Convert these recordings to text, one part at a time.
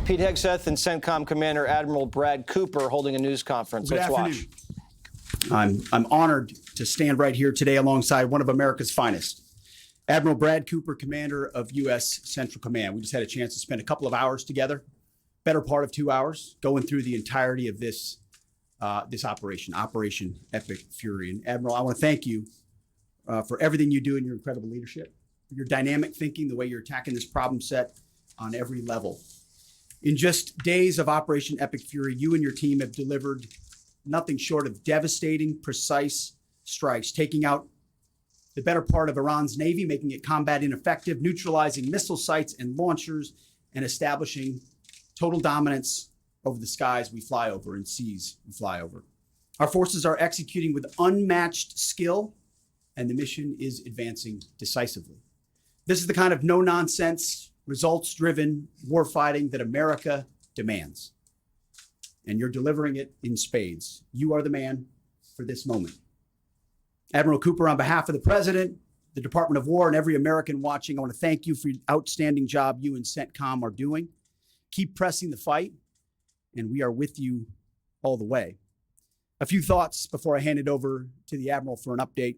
Pete Hegseth and CENTCOM Commander Admiral Brad Cooper holding a news conference. Let's watch. I'm honored to stand right here today alongside one of America's finest, Admiral Brad Cooper, commander of U.S. Central Command. We just had a chance to spend a couple of hours together, better part of 2 hours, going through the entirety of this Operation Epic Fury. And Admiral, I want to thank you for everything you do and your incredible leadership, your dynamic thinking, the way you're attacking this problem set on every level. In just days of Operation Epic Fury, you and your team have delivered nothing short of devastating, precise strikes, taking out the better part of Iran's Navy, making it combat ineffective, neutralizing missile sites and launchers, and establishing total dominance over the skies we fly over and seas we fly over. Our forces are executing with unmatched skill, and the mission is advancing decisively. This is the kind of no-nonsense, results-driven warfighting that America demands. And you're delivering it in spades. You are the man for this moment. Admiral Cooper, on behalf of the President, the Department of War, and every American watching, I want to thank you for the outstanding job you and CENTCOM are doing. Keep pressing the fight, and we are with you all the way. A few thoughts before I hand it over to the Admiral for an update.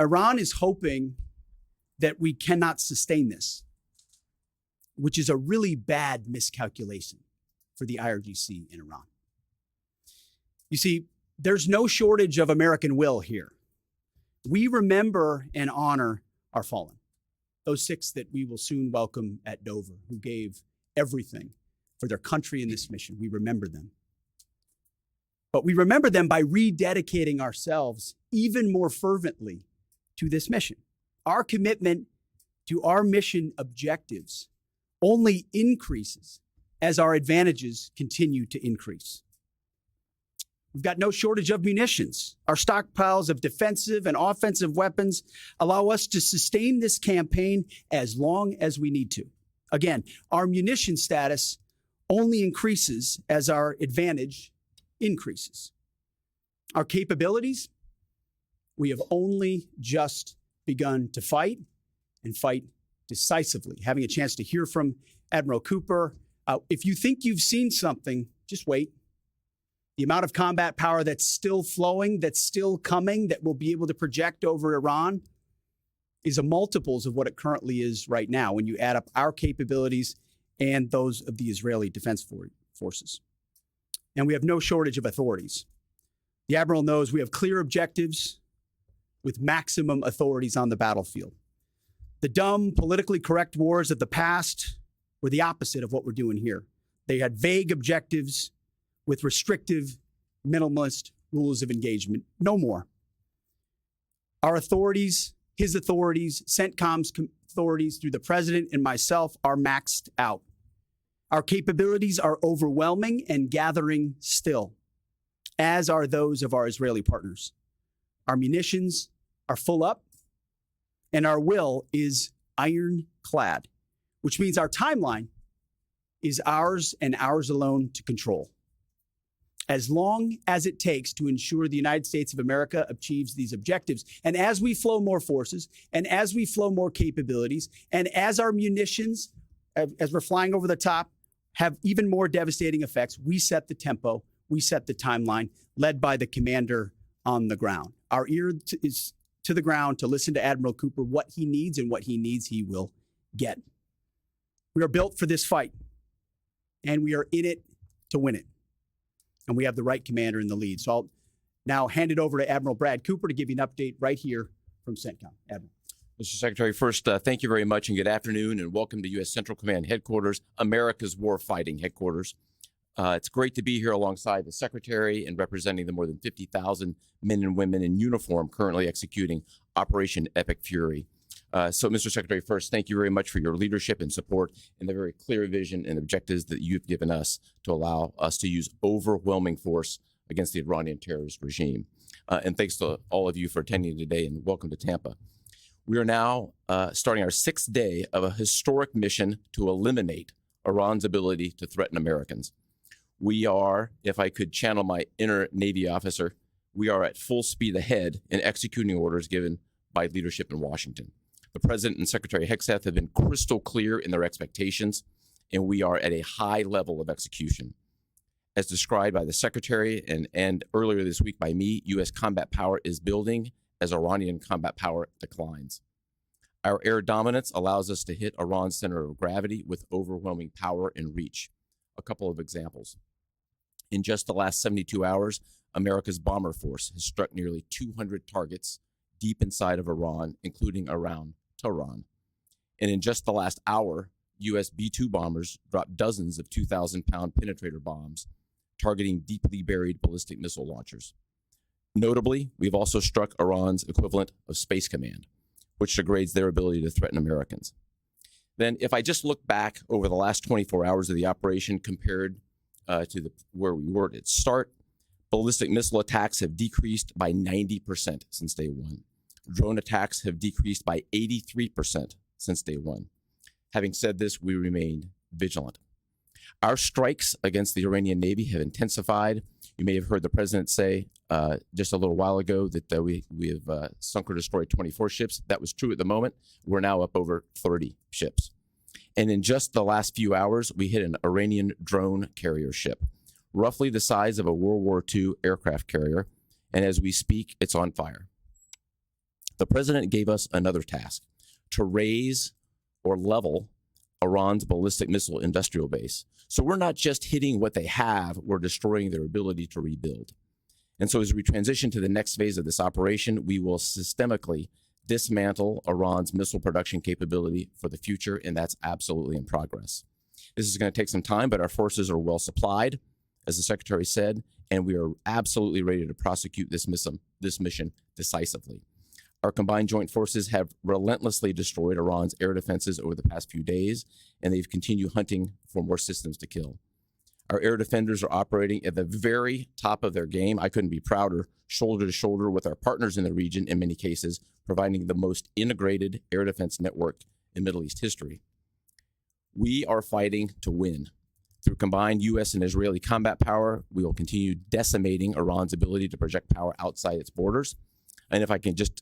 Iran is hoping that we cannot sustain this, which is a really bad miscalculation for the IRGC in Iran. You see, there's no shortage of American will here. We remember and honor our fallen, those 6 that we will soon welcome at Dover, who gave everything for their country in this mission. We remember them. But we remember them by rededicating ourselves even more fervently to this mission. Our commitment to our mission objectives only increases as our advantages continue to increase. We've got no shortage of munitions. Our stockpiles of defensive and offensive weapons allow us to sustain this campaign as long as we need to. Again, our munition status only increases as our advantage increases. Our capabilities, we have only just begun to fight and fight decisively. Having a chance to hear from Admiral Cooper. If you think you've seen something, just wait. The amount of combat power that's still flowing, that's still coming, that we'll be able to project over Iran is a multiples of what it currently is right now when you add up our capabilities and those of the Israeli Defense Forces. And we have no shortage of authorities. The Admiral knows we have clear objectives with maximum authorities on the battlefield. The dumb, politically correct wars of the past were the opposite of what we're doing here. They had vague objectives with restrictive, minimalist rules of engagement. No more. Our authorities, his authorities, CENTCOM's authorities through the President and myself are maxed out. Our capabilities are overwhelming and gathering still, as are those of our Israeli partners. Our munitions are full up, and our will is ironclad, which means our timeline is ours and ours alone to control. As long as it takes to ensure the United States of America achieves these objectives. And as we flow more forces, and as we flow more capabilities, and as our munitions, as we're flying over the top, have even more devastating effects, we set the tempo, we set the timeline, led by the commander on the ground. Our ear is to the ground to listen to Admiral Cooper, what he needs, and what he needs he will get. We are built for this fight, and we are in it to win it. And we have the right commander in the lead. So I'll now hand it over to Admiral Brad Cooper to give you an update right here from CENTCOM. Admiral. Mr. Secretary, first, thank you very much and good afternoon and welcome to U.S. Central Command Headquarters, America's warfighting headquarters. It's great to be here alongside the Secretary and representing the more than 50,000 men and women in uniform currently executing Operation Epic Fury. So, Mr. Secretary, first, thank you very much for your leadership and support and the very clear vision and objectives that you've given us to allow us to use overwhelming force against the Iranian terrorist regime. And thanks to all of you for attending today, and welcome to Tampa. We are now starting our 6th day of a historic mission to eliminate Iran's ability to threaten Americans. We are, if I could channel my inner Navy officer, we are at full speed ahead in executing orders given by leadership in Washington. The President and Secretary Hegseth have been crystal clear in their expectations, and we are at a high level of execution. As described by the Secretary and earlier this week by me, U.S. combat power is building as Iranian combat power declines. Our air dominance allows us to hit Iran's center of gravity with overwhelming power and reach. A couple of examples. In just the last 72 hours, America's bomber force has struck nearly 200 targets deep inside of Iran, including around Tehran. And in just the last hour, U.S. B-2 bombers dropped dozens of 2,000-pound penetrator bombs, targeting deeply buried ballistic missile launchers. Notably, we've also struck Iran's equivalent of Space Command, which degrades their ability to threaten Americans. Then, if I just look back over the last 24 hours of the operation compared to where we were at its start, ballistic missile attacks have decreased by 90% since day one. Drone attacks have decreased by 83% since day one. Having said this, we remain vigilant. Our strikes against the Iranian Navy have intensified. You may have heard the president say just a little while ago that we have sunk or destroyed 24 ships. That was true at the moment. We're now up over 30 ships. And in just the last few hours, we hit an Iranian drone carrier ship, roughly the size of a World War II aircraft carrier. And as we speak, it's on fire. The president gave us another task: to raise or level Iran's ballistic missile industrial base. So we're not just hitting what they have, we're destroying their ability to rebuild. And so as we transition to the next phase of this operation, we will systemically dismantle Iran's missile production capability for the future, and that's absolutely in progress. This is going to take some time, but our forces are well supplied, as the Secretary said, and we are absolutely ready to prosecute this mission decisively. Our combined joint forces have relentlessly destroyed Iran's air defenses over the past few days, and they've continued hunting for more systems to kill. Our air defenders are operating at the very top of their game. I couldn't be prouder, shoulder to shoulder with our partners in the region, in many cases, providing the most integrated air defense network in Middle East history. We are fighting to win. Through combined U.S. and Israeli combat power, we will continue decimating Iran's ability to project power outside its borders. And if I can just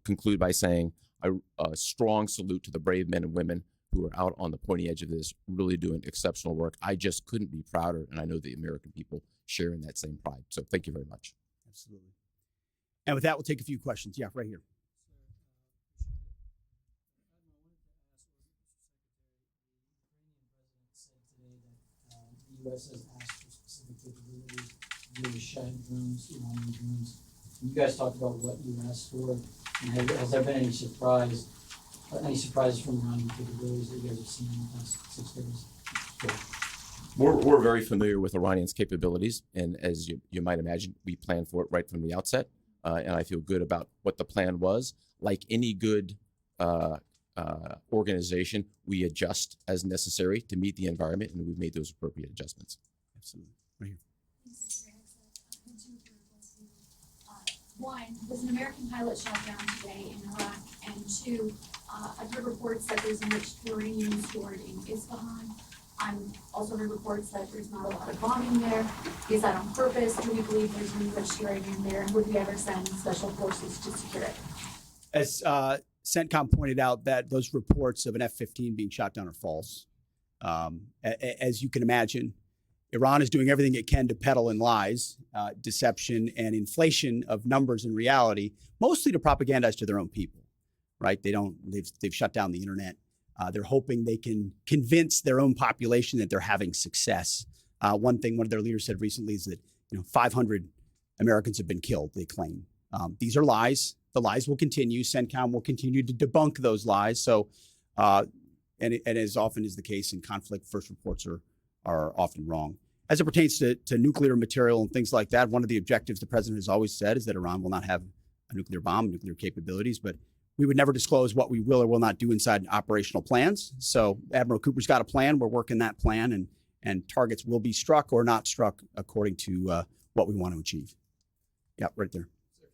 conclude by saying a strong salute to the brave men and women who are out on the pointy edge of this, really doing exceptional work. I just couldn't be prouder, and I know the American people share in that same pride. So thank you very much. Absolutely. And with that, we'll take a few questions. Yeah, right here. The U.S. has asked for specific capabilities to shed drones, Iranian drones. You guys talked about what you asked for, and has there been any surprises from Iranian capabilities that you guys have seen in the past 6 days? We're very familiar with Iranian's capabilities, and as you might imagine, we planned for it right from the outset, and I feel good about what the plan was. Like any good organization, we adjust as necessary to meet the environment, and we've made those appropriate adjustments. Absolutely. Right here. One, was an American pilot shot down today in Iraq? And two, I've heard reports that there's enriched uranium stored in Isfahan. I've also heard reports that there's not a lot of bombing there. Is that on purpose? Do we believe there's enriched uranium there? And would we ever send special forces to secure it? As CENTCOM pointed out, that those reports of an F-15 being shot down are false. As you can imagine, Iran is doing everything it can to peddle in lies, deception, and inflation of numbers and reality, mostly to propagandize to their own people, right? They've shut down the internet. They're hoping they can convince their own population that they're having success. One thing one of their leaders said recently is that 500 Americans have been killed, they claim. These are lies. The lies will continue. CENTCOM will continue to debunk those lies. So, and as often is the case in conflict, first reports are often wrong. As it pertains to nuclear material and things like that, one of the objectives the president has always said is that Iran will not have a nuclear bomb, nuclear capabilities, but we would never disclose what we will or will not do inside operational plans. So Admiral Cooper's got a plan. We're working that plan, and targets will be struck or not struck according to what we want to achieve. Yeah, right there.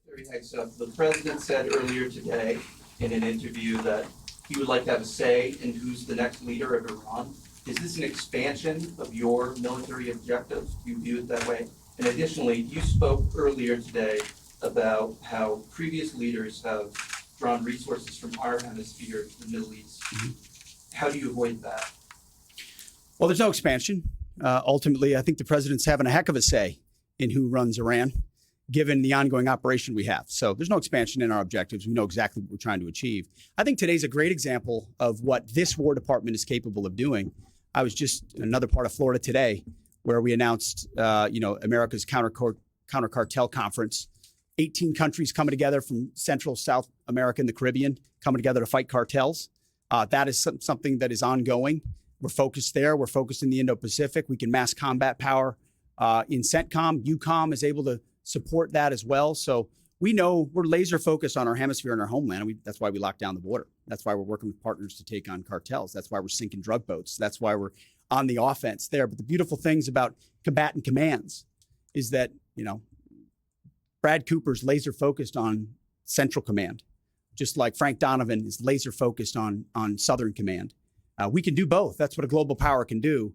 Secretary Hegseth, the president said earlier today in an interview that he would like to have a say in who's the next leader of Iran. Is this an expansion of your military objectives? Do you view it that way? And additionally, you spoke earlier today about how previous leaders have drawn resources from our hemisphere to the Middle East. Mm-hmm. How do you avoid that? Well, there's no expansion. Ultimately, I think the president's having a heck of a say in who runs Iran, given the ongoing operation we have. So there's no expansion in our objectives. We know exactly what we're trying to achieve. I think today's a great example of what this War Department is capable of doing. I was just in another part of Florida today where we announced, America's counter cartel conference. 18 countries coming together from Central, South America, and the Caribbean coming together to fight cartels. That is something that is ongoing. We're focused there. We're focused in the Indo-Pacific. We can mass combat power in CENTCOM. EUCOM is able to support that as well. So we know we're laser focused on our hemisphere and our homeland. That's why we locked down the border. That's why we're working with partners to take on cartels. That's why we're sinking drug boats. That's why we're on the offense there. But the beautiful things about combatant commands is that, Brad Cooper's laser focused on Central Command, just like Frank Donovan is laser focused on Southern Command. We can do both. That's what a global power can do.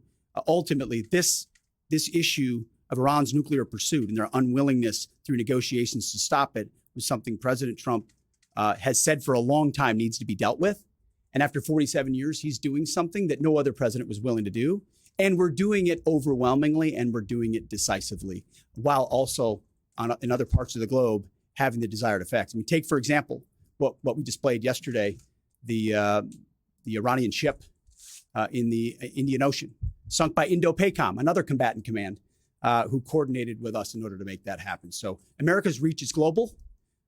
Ultimately, this issue of Iran's nuclear pursuit and their unwillingness through negotiations to stop it was something President Trump has said for a long time needs to be dealt with. And after 47 years, he's doing something that no other president was willing to do. And we're doing it overwhelmingly, and we're doing it decisively, while also in other parts of the globe having the desired effects. I mean, take, for example, what we displayed yesterday, the Iranian ship in the Indian Ocean, sunk by Indo-PACOM, another combatant command, who coordinated with us in order to make that happen. So America's reach is global.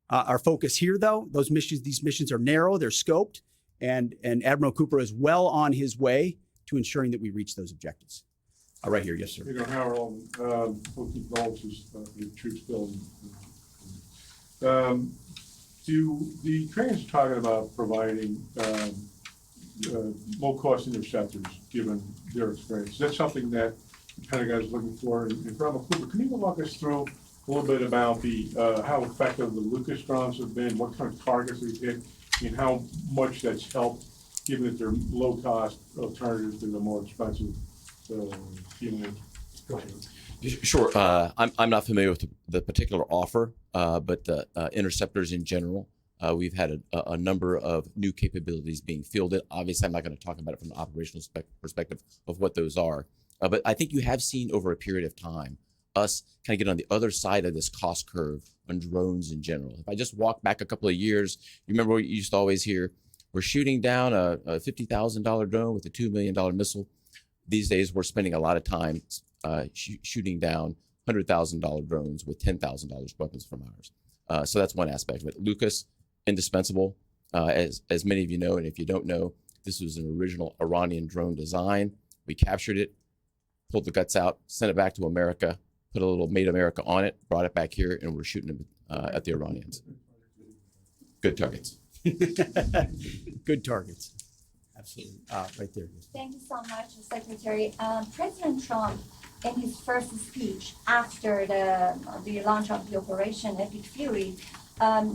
Our focus here, though, these missions are narrow, they're scoped, and Admiral Cooper is well on his way to ensuring that we reach those objectives. Right here, yes, sir. Harold, we'll keep condolences your troops building. The Ukrainians are talking about providing low-cost interceptors, given their experience. Is that something that the Pentagon is looking for? And Admiral Cooper, can you walk us through a little bit about how effective the Lucas drones have been, what kind of targets they've hit, and how much that's helped, given that they're low-cost alternatives to the more expensive unit? Sure. I'm not familiar with the particular offer, but the interceptors in general, we've had a number of new capabilities being fielded. Obviously, I'm not going to talk about it from an operational perspective of what those are. But I think you have seen over a period of time us kind of get on the other side of this cost curve on drones in general. If I just walk back a couple of years, you remember what you used to always hear, we're shooting down a $50,000 drone with a $2 million missile. These days, we're spending a lot of time shooting down $100,000 drones with $10,000 weapons from ours. So that's one aspect of it. Lucas, indispensable, as many of you know, and if you don't know, this was an original Iranian drone design. We captured it, pulled the guts out, sent it back to America, put a little Made America on it, brought it back here, and we're shooting them at the Iranians. Good targets. Good targets. Absolutely. Right there. Thank you so much, Secretary. President Trump, in his first speech after the launch of the Operation Epic Fury,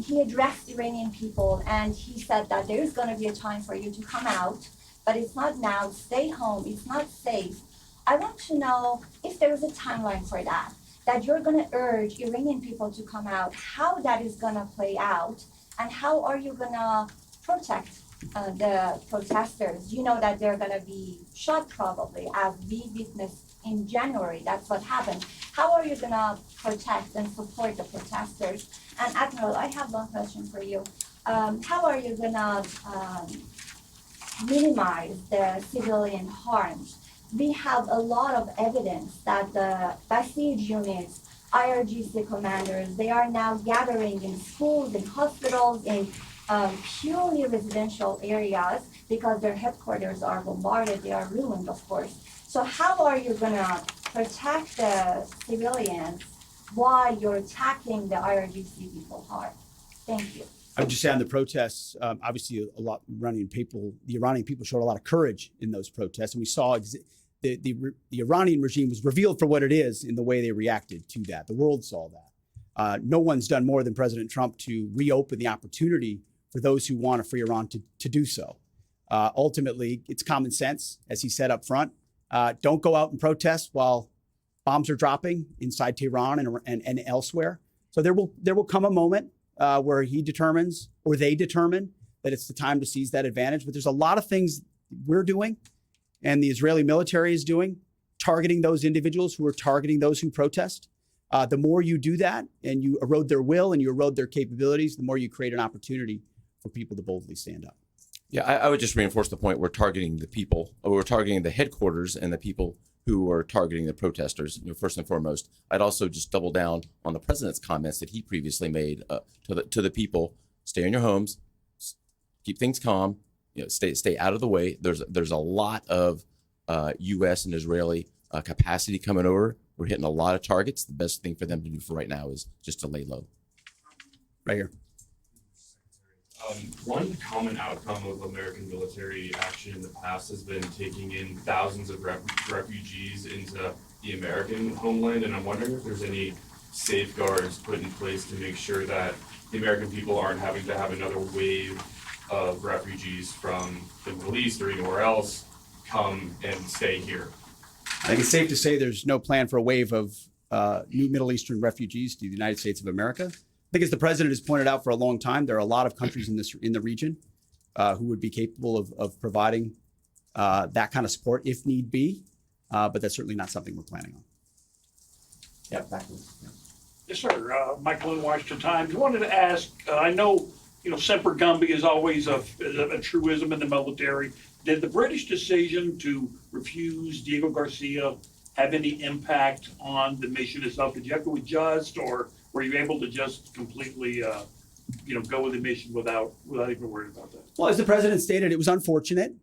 he addressed Iranian people and he said that there is going to be a time for you to come out, but it's not now. Stay home. It's not safe. I want to know if there is a timeline for that you're going to urge Iranian people to come out, how that is going to play out, and how are you going to protect the protesters? You know that they're going to be shot probably, as we witnessed in January. That's what happened. How are you going to protect and support the protesters? And Admiral, I have one question for you. How are you going to minimize the civilian harms? We have a lot of evidence that the Basij units, IRGC commanders, they are now gathering in schools, in hospitals, in purely residential areas because their headquarters are bombarded, they are ruined, of course. So how are you going to protect the civilians while you're attacking the IRGC people hard? Thank you. I would just say on the protests, obviously the Iranian people showed a lot of courage in those protests. And we saw the Iranian regime was revealed for what it is in the way they reacted to that. The world saw that. No one's done more than President Trump to reopen the opportunity for those who want a free Iran to do so. Ultimately, it's common sense, as he said up front. Don't go out and protest while bombs are dropping inside Tehran and elsewhere. So there will come a moment where he determines, or they determine, that it's the time to seize that advantage. But there's a lot of things we're doing and the Israeli military is doing, targeting those individuals who are targeting those who protest. The more you do that and you erode their will and you erode their capabilities, the more you create an opportunity for people to boldly stand up. Yeah, I would just reinforce the point. We're targeting the people. We're targeting the headquarters and the people who are targeting the protesters, first and foremost. I'd also just double down on the president's comments that he previously made to the people. Stay in your homes, keep things calm, stay out of the way. There's a lot of U.S. and Israeli capacity coming over. We're hitting a lot of targets. The best thing for them to do for right now is just to lay low. Right here. One common outcome of American military action in the past has been taking in thousands of refugees into the American homeland, and I'm wondering if there's any safeguards put in place to make sure that the American people aren't having to have another wave of refugees from the Middle East or anywhere else come and stay here. I think it's safe to say there's no plan for a wave of new Middle Eastern refugees to the United States of America. I think as the president has pointed out for a long time, there are a lot of countries in the region who would be capable of providing that kind of support if need be, but that's certainly not something we're planning on. Yeah, back to you. Yes, sir. Michael in Washington Times. I wanted to ask, I know, Semper Gumby is always a truism in the military. Did the British decision to refuse Diego Garcia have any impact on the mission itself? Did you have to adjust, or were you able to just completely, go with the mission without even worrying about that? Well, as the president stated, it was unfortunate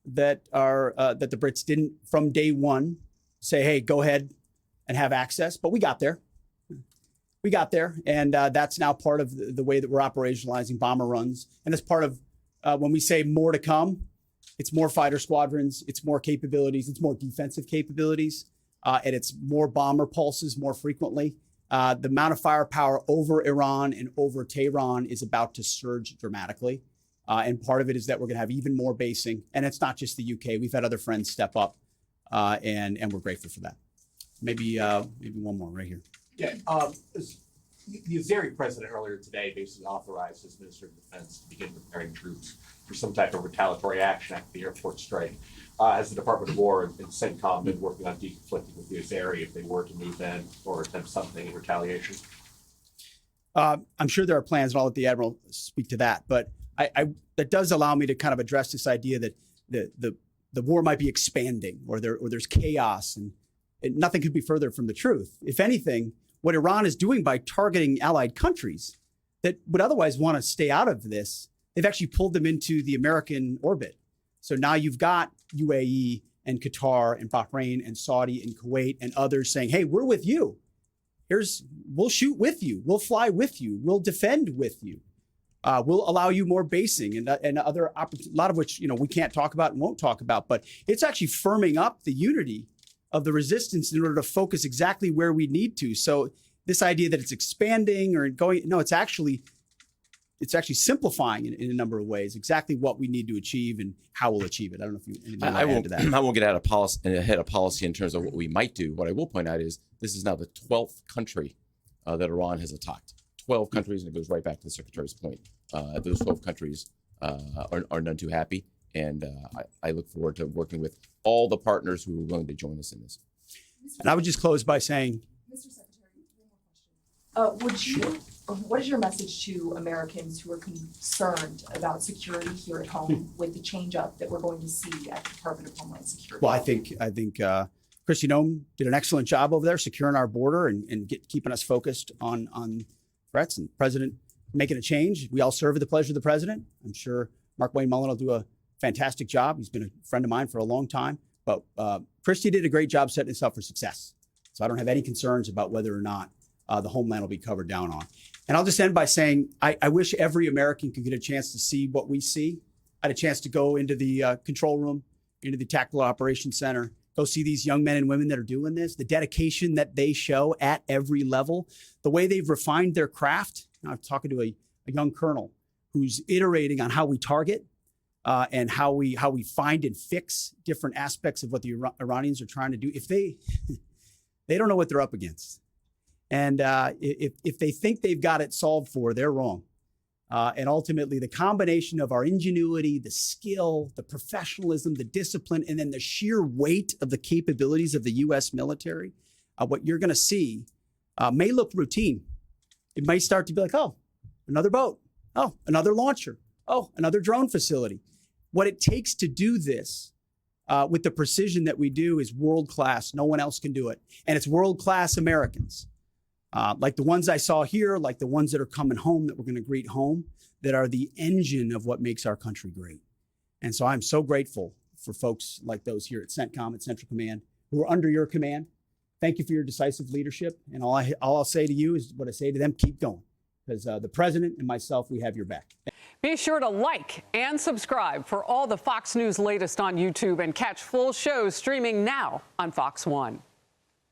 that that the Brits didn't, from day one, say, "Hey, go ahead and have access." But we got there. We got there, and that's now part of the way that we're operationalizing bomber runs. And that's part of when we say more to come. It's more fighter squadrons, it's more capabilities, it's more defensive capabilities, and it's more bomber pulses more frequently. The amount of firepower over Iran and over Tehran is about to surge dramatically. And part of it is that we're going to have even more basing. And it's not just the UK. We've had other friends step up, and we're grateful for that. Maybe one more right here. Yeah, the Azeri president earlier today basically authorized his Minister of Defense to begin preparing troops for some type of retaliatory action after the airport strike. Has the Department of War and CENTCOM been working on deconflicting with the Azeri if they were to move in or attempt something in retaliation? I'm sure there are plans, and I'll let the Admiral speak to that. But that does allow me to kind of address this idea that the war might be expanding, or there's chaos, and nothing could be further from the truth. If anything, what Iran is doing by targeting allied countries that would otherwise want to stay out of this, they've actually pulled them into the American orbit. So now you've got UAE and Qatar and Bahrain and Saudi and Kuwait and others saying, "Hey, we're with you. We'll shoot with you. We'll fly with you. We'll defend with you. We'll allow you more basing and other a lot of which we can't talk about and won't talk about." But it's actually firming up the unity of the resistance in order to focus exactly where we need to. So this idea that it's expanding or going, no, it's actually simplifying in a number of ways exactly what we need to achieve and how we'll achieve it. I don't know if you want to add to that. I won't get ahead of policy in terms of what we might do. What I will point out is this is now the 12th country that Iran has attacked. 12 countries, and it goes right back to the Secretary's point. Those 12 countries are none too happy. And I look forward to working with all the partners who are willing to join us in this. And I would just close by saying, Mr. Secretary, one more question. What is your message to Americans who are concerned about security here at home with the change up that we're going to see at the Department of Homeland Security? well, I think Kristi Noem did an excellent job over there securing our border and keeping us focused on threats, and the president making a change. We all serve at the pleasure of the president. I'm sure Mark Wayne Mullen will do a fantastic job. He's been a friend of mine for a long time. But Kristi did a great job setting us up for success. So I don't have any concerns about whether or not the homeland will be covered down on. And I'll just end by saying I wish every American could get a chance to see what we see. I had a chance to go into the control room, into the Tactical Operations Center, go see these young men and women that are doing this, the dedication that they show at every level, the way they've refined their craft. I was talking to a young colonel who's iterating on how we target, and how we find and fix different aspects of what the Iranians are trying to do. If they don't know what they're up against, and if they think they've got it solved for, they're wrong. And ultimately, the combination of our ingenuity, the skill, the professionalism, the discipline, and then the sheer weight of the capabilities of the U.S. military, what you're going to see may look routine. It might start to be like, oh, another boat. Oh, another launcher. Oh, another drone facility. What it takes to do this with the precision that we do is world-class. No one else can do it. And it's world-class Americans. Like the ones I saw here, like the ones that are coming home that we're going to greet home, that are the engine of what makes our country great. And so I'm so grateful for folks like those here at CENTCOM, at Central Command, who are under your command. Thank you for your decisive leadership. And all I'll say to you is what I say to them, keep going. Because the president and myself, we have your back. Be sure to like and subscribe for all the Fox News latest on YouTube and catch full shows streaming now on Fox One.